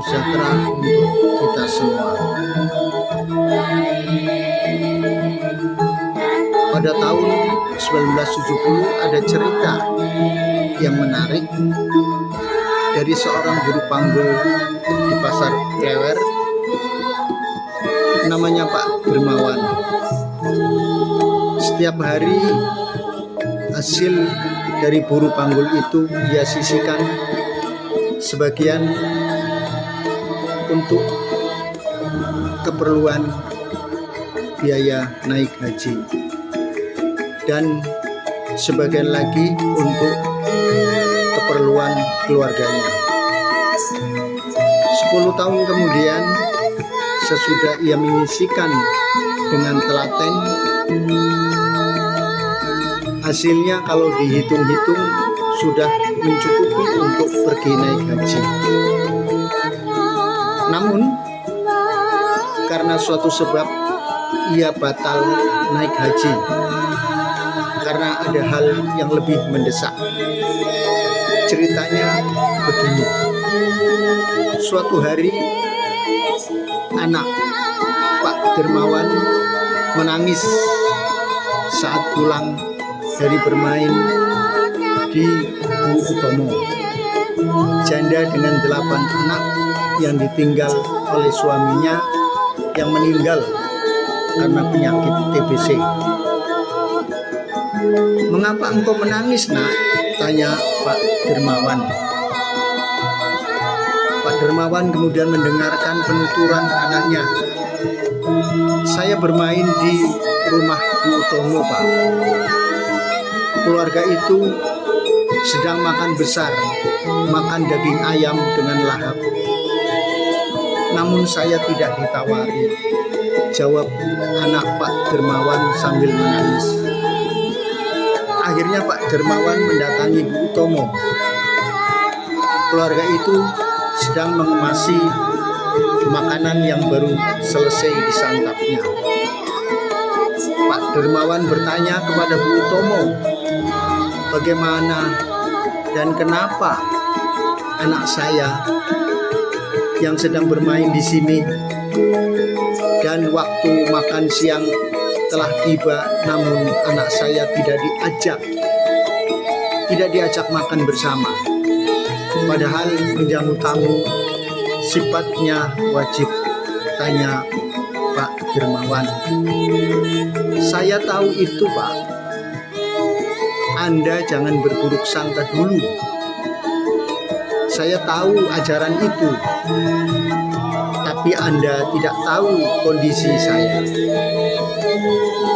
sejahtera untuk kita semua. Pada tahun 1970 ada cerita yang menarik dari seorang buru panggul di Pasar Klewer, namanya Pak Dermawan. Setiap hari hasil dari buru panggul itu dia sisihkan sebagian untuk keperluan biaya naik haji dan sebagian lagi untuk keperluan keluarganya. 10 tahun kemudian, sesudah ia menyisihkan dengan telaten, hasilnya kalau dihitung-hitung sudah mencukupi untuk pergi naik haji. Namun karena suatu sebab ia batal naik haji karena ada hal yang lebih mendesak. Ceritanya begini. Suatu hari anak Pak Dermawan menangis saat pulang dari bermain di Bu Utomo, janda dengan 8 anak yang ditinggal oleh suaminya yang meninggal karena penyakit TBC. "Mengapa engkau menangis, nak?" tanya Pak Dermawan. Pak Dermawan kemudian mendengarkan penuturan anaknya. "Saya bermain di rumah Bu Utomo, Pak. Keluarga itu sedang makan besar, makan daging ayam dengan lahap. Namun saya tidak ditawari," jawab anak Pak Dermawan sambil menangis. Akhirnya Pak Dermawan mendatangi Bu Utomo. Keluarga itu sedang mengemasi makanan yang baru selesai disantapnya. Pak Dermawan bertanya kepada Bu Utomo, "Bagaimana dan kenapa anak saya yang sedang bermain di sini dan waktu makan siang telah tiba, namun anak saya tidak diajak makan bersama, padahal menjamu tamu sifatnya wajib?" tanya Pak Dermawan. "Saya tahu itu, Pak. Anda jangan berburuk sangka dulu. Saya tahu ajaran itu, tapi Anda tidak tahu kondisi saya.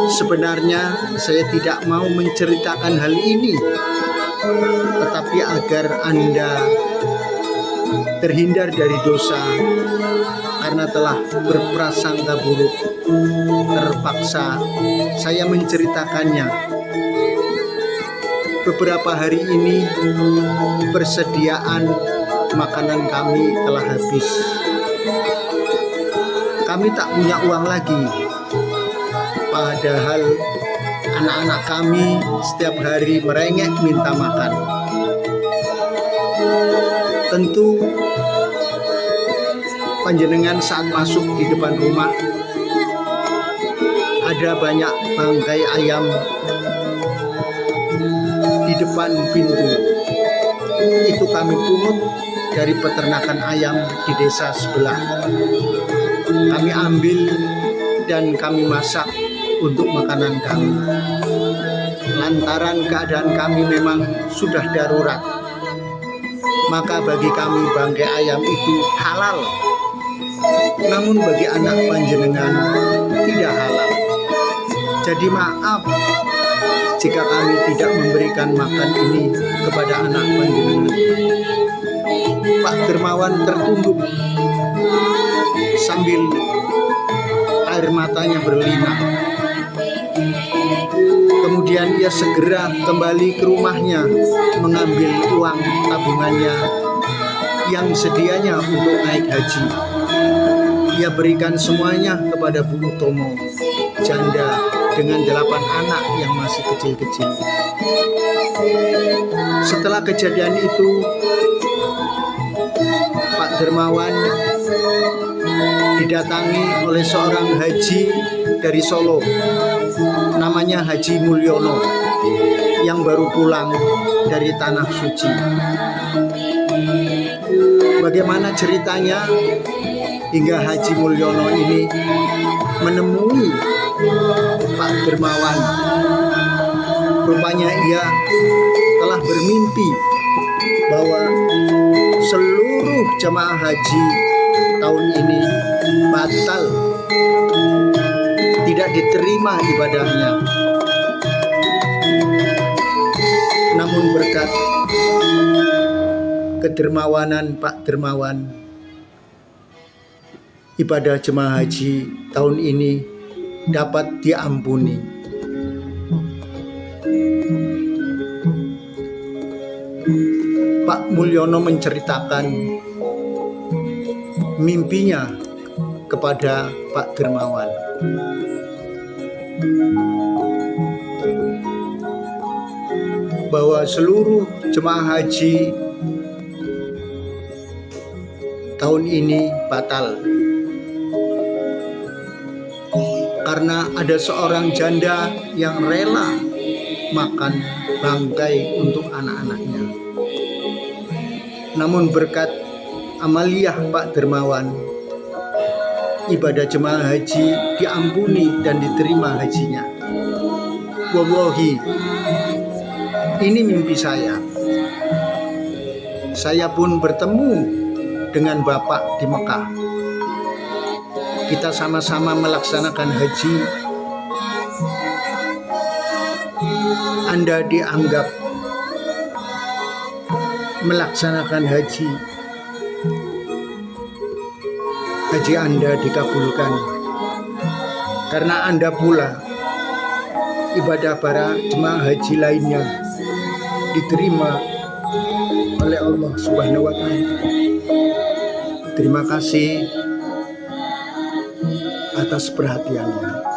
Sebenarnya saya tidak mau menceritakan hal ini, tetapi agar Anda terhindar dari dosa karena telah berprasangka buruk, terpaksa saya menceritakannya. Beberapa hari ini persediaan makanan kami telah habis. Kami tak punya uang lagi, padahal anak-anak kami setiap hari merengek minta makan. Tentu panjenengan saat masuk di depan rumah ada banyak bangkai ayam di depan pintu. Itu kami pungut dari peternakan ayam di desa sebelah. Kami ambil dan kami masak untuk makanan kami. Lantaran keadaan kami memang sudah darurat, maka bagi kami bangkai ayam itu halal. Namun bagi anak panjenengan tidak halal. Jadi maaf jika kami tidak memberikan makan ini kepada anak panjenengan." Pak Dermawan tertunduk sambil air matanya berlinang. Kemudian ia segera kembali ke rumahnya mengambil uang tabungannya yang sedianya untuk naik haji. Ia berikan semuanya kepada Bu Utomo, janda dengan 8 anak yang masih kecil-kecil. Setelah kejadian itu, Pak Pak Dermawan didatangi oleh seorang haji dari Solo, namanya Haji Mulyono, yang baru pulang dari Tanah Suci. Bagaimana ceritanya hingga Haji Mulyono ini menemui Pak Dermawan? Rupanya ia telah bermimpi bahwa seluruh jemaah haji tahun ini batal, tidak diterima ibadahnya. Namun berkat kedermawanan Pak Dermawan, ibadah jemaah haji tahun ini dapat diampuni. Pak Mulyono menceritakan mimpinya kepada Pak Dermawan. Bahwa seluruh jemaah haji tahun ini batal karena ada seorang janda yang rela makan bangkai untuk anak-anaknya. Namun berkat amaliyah Pak Dermawan, ibadah jemaah haji diampuni dan diterima hajinya. Wallahi, ini mimpi saya. Saya pun bertemu dengan Bapak di Mekah. Kita sama-sama melaksanakan haji. Anda dianggap melaksanakan haji. Haji Anda dikabulkan karena Anda pula ibadah para jemaah haji lainnya diterima oleh Allah Subhanahu wa Ta'ala. Terima kasih atas perhatiannya.